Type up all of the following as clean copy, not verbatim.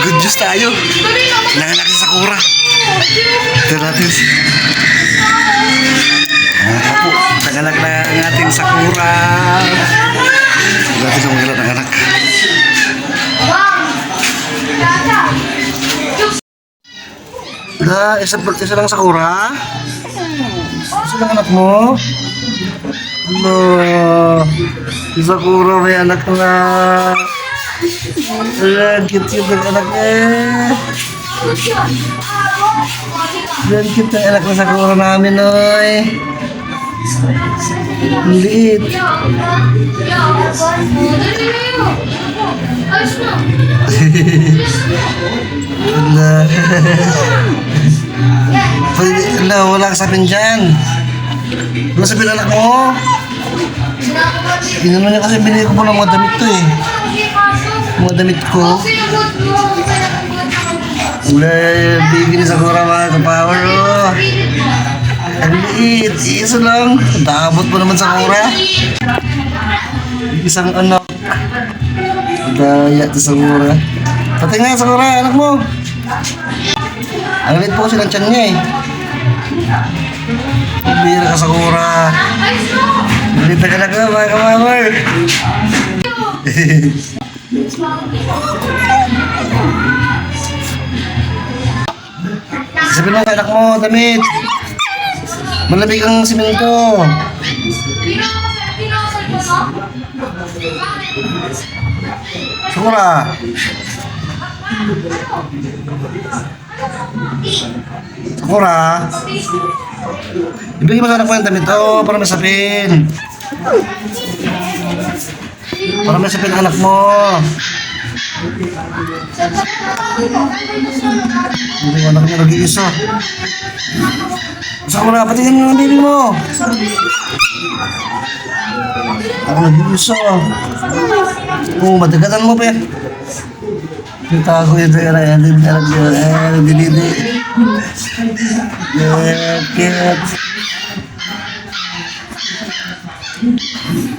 Good news tayo. Nanganak si Sakura. Ito natin. Po, nanganak na ang ating Sakura. Natin ang magalat ng anak. Isa lang Sakura. Isa lang anak mo. Si Sakura may anak na. Cute-cute ng anak eh. Yan cute ng anak na Sakura namin, oy. Liit. Wala ka sapin dyan. Wala sapin anak mo. Pinano niya kasi binili ko po ng mga damit to eh. Mga damit ko. Wala, baby ni Sakura mga kapower oh. Ang liit, isa lang. Daabot mo naman Sakura. Isang anak. Daya to Sakura. Pati nga Sakura, anak mo. Ang liit po kasi ng tiyan niya eh. Bira ka Sakura. Liit na ka na ka mga kapower. Sabi mo anak mo, damit. Malamig ang simento. Sakura. Sakura. Ibigay mo sa anak mo yung damit. Oh, para masapin. Para masapin ang anak mo. Hindi ko anak niya nag-iisa. Sakura, patingin mo ang baby mo. Ako nag-iisa. Oo, madagatan mo pa yan. Kita ko yun sa kaya. Nagdilidi. Kit.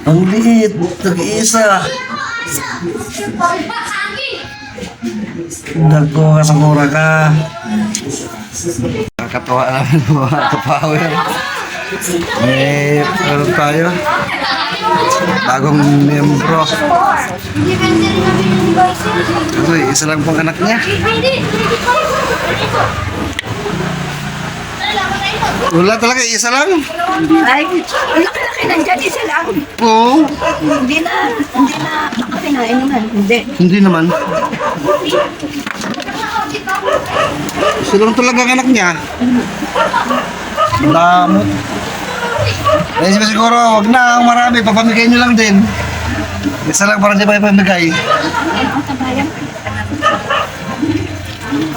Ang liit. Nag-iisa. Dagko ka Sakura ka. Nakakatawa namin mga kapower. May ano tayo? Bagong membro. Ito isa lang pong anak niya. Wala talaga, isa lang. Ay, laki-laki nandyan, isa lang. Oo. Hindi na kakakinain naman. Hindi naman. Silang talaga ang anak niya. Damot. Eh, siguro, wag na, marami. Papamigay nyo lang din. Isa lang para di ba ipamigay.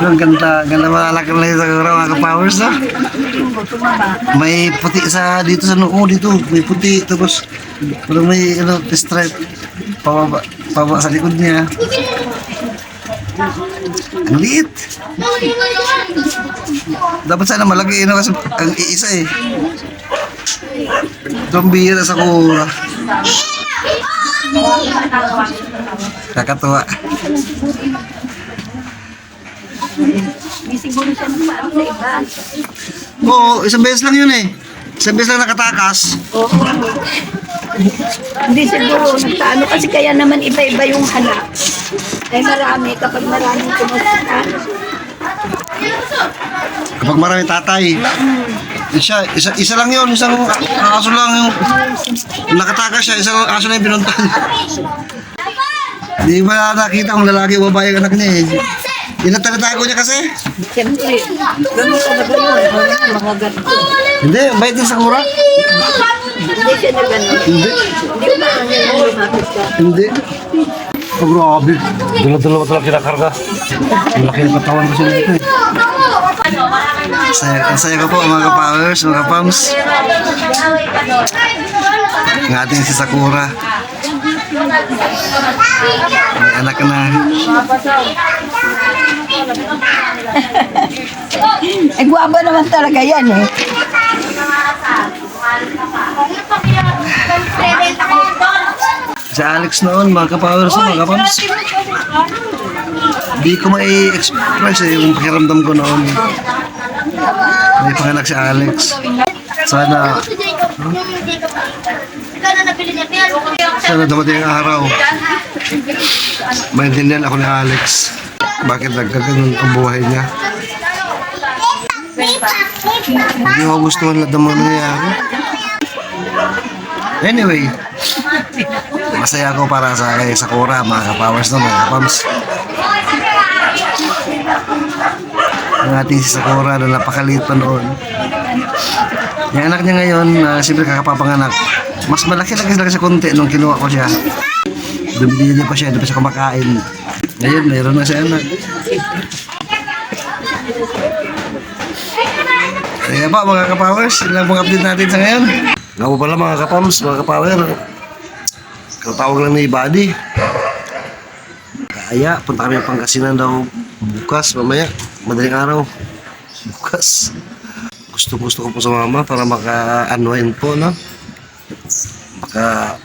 Ang ganda. Ganda malalaki lang siguro mga ka-powers, no? May puti sa dito sa noo, dito. May puti. Tapos, parang may stripe. Pababa sa likod niya. Ang liit. Dapat sana malaki kasi ang iisa eh. Dombira sa Sakura. Kakatuwa. May siguro siya ng paano sa iba. Oo, isang beses lang yun eh. Isang beses lang nakatakas. Oo. Hindi siguro nagtaano kasi kaya naman iba-iba yung hanap. Ay marami kapag maraming kumusta. Kapag marami tatay. Isa lang yun. Isang aso lang yung nakatakas siya. Isang aso lang yung pinuntahan. Di ba nakita kung lalaki o babae ang anak niya eh. Inatatago niya kasi. Siyempre, gano'n talaga yun. Mga ganito. Hindi, bait din Sakura. Hindi siya na gano'n. Hindi. Hindi umahangin ang lumapit ka. Hindi. Oh, grabe. Dala-dala talaga kinakarga. Ang laki ng katawan ko sila dito eh. Ang saya ko po mga ka-powers, mga ka-pams. Ang ating si Sakura. May anak na. Ay, guwaba naman talaga yan eh. Si Alex noon, mga ka-powers, mga ka-pams. Di ko mai-express yung pakiramdam ko noon. May panganak si Alex. Sana dumating ang araw. Maintindihan ako ni Alex. Bakit nagkaganon ang buhay niya. Hindi ko gusto lahat ng mga nangyayari. Anyway, masaya ako para sa kay Sakura, mga kapowers no, mga kapams. Ang ating si Sakura na napakaliit pa noon. Yung anak niya ngayon, siyempre kakapapanganak. Mas malaki-laki lang sa konti nung kinuha ko siya. Bumili niya pa siya, hindi pa siya kumakain. Ngayon, mayroon na siya anak. Kaya pa mga kapowers, yun lang pong update natin sa ngayon. Nga po pala mga kapams, mga kapower. Katawag lang ni Buddy. Kaya, punta kami ng Pangasinan daw bukas, mamaya, madaling araw. Bukas. Gusto ko po sa mama para maka-unwind po, no? Maka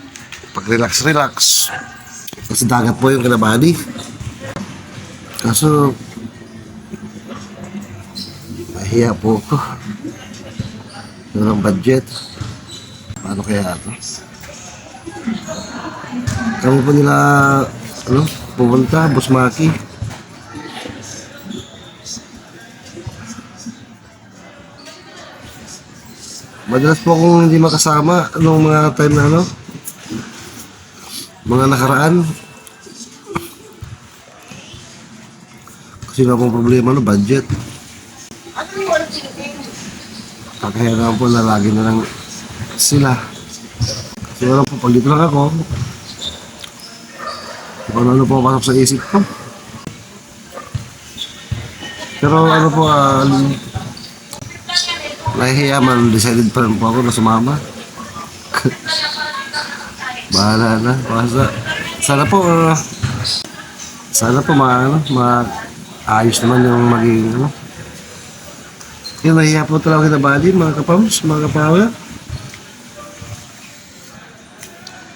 pag-relax. Kasi dagat po yung kina Buddy. Kaso, mahiya po ko. Walang budget. Paano kaya ito? Kami po nila, pupunta, Busmaki. Madalas po akong hindi makasama nung mga time na mga nakaraan. Kasi nga pong problema, budget. Kaya naman po na lagi na lang sila. Kasi wala po, pag dito lang ako, kung ano po pasok sa isip ko. Pero nahihiya man, decided pa rin po ako na sumama. Bahala na. Sana po maayos naman yung maging Yung nahihiya po talaga kita Buddy, mga kapams, mga kapawa.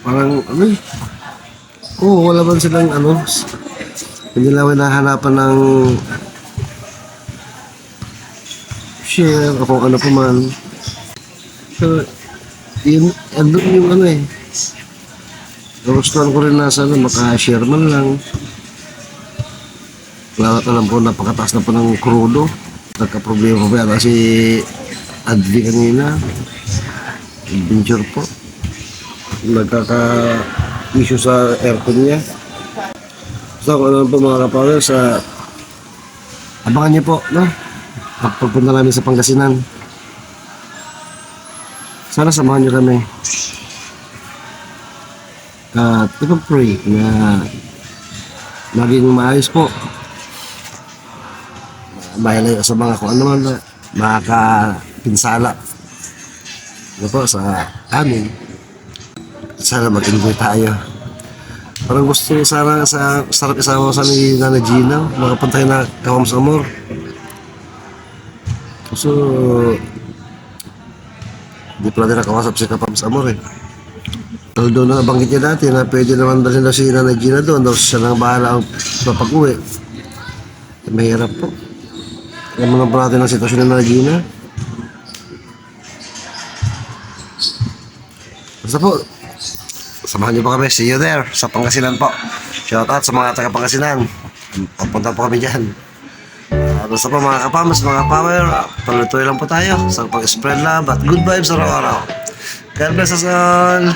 Parang wala man silang hindi lang hinahanapan ng share o kung ano pa man. So, yung gustuhan ko rin na sana maka-share man lang. Lawat na lang po, napakataas na po ng krudo. Nagka-problema pa yata si Adli kanina. Adventure po. Nagkaka-issue sa aircon niya. So, kung ano po mga kapower, abangan niyo po, pagpunta namin sa Pangasinan. Sana samahan niyo kami. At pray na maging maayos po. Bahala sa mga kung ano man na makakapinsala po sa amin. Sana mag-enjoy tayo. Parang gusto sana sa sarap isama sa ni Nana Gina, makapunta na Kawams Amor. So, di pala din nakawasap si Kawams Amor eh. Although nabanggit niya dati na pwede naman daw si Nana Gina doon, daw siya lang bahala ang papag-uwi. Mahirap po. Alam mo na po natin ang sitwasyon ng Nana Gina. Basta po, samahan niyo po kami. See you there sa Pangasinan po. Shout out sa mga taga Pangasinan. Papunta po kami dyan. Basta po mga kapams, mga power, tuloy-tuloy lang po tayo sa pag-spread love at good vibes araw-araw. God bless us all.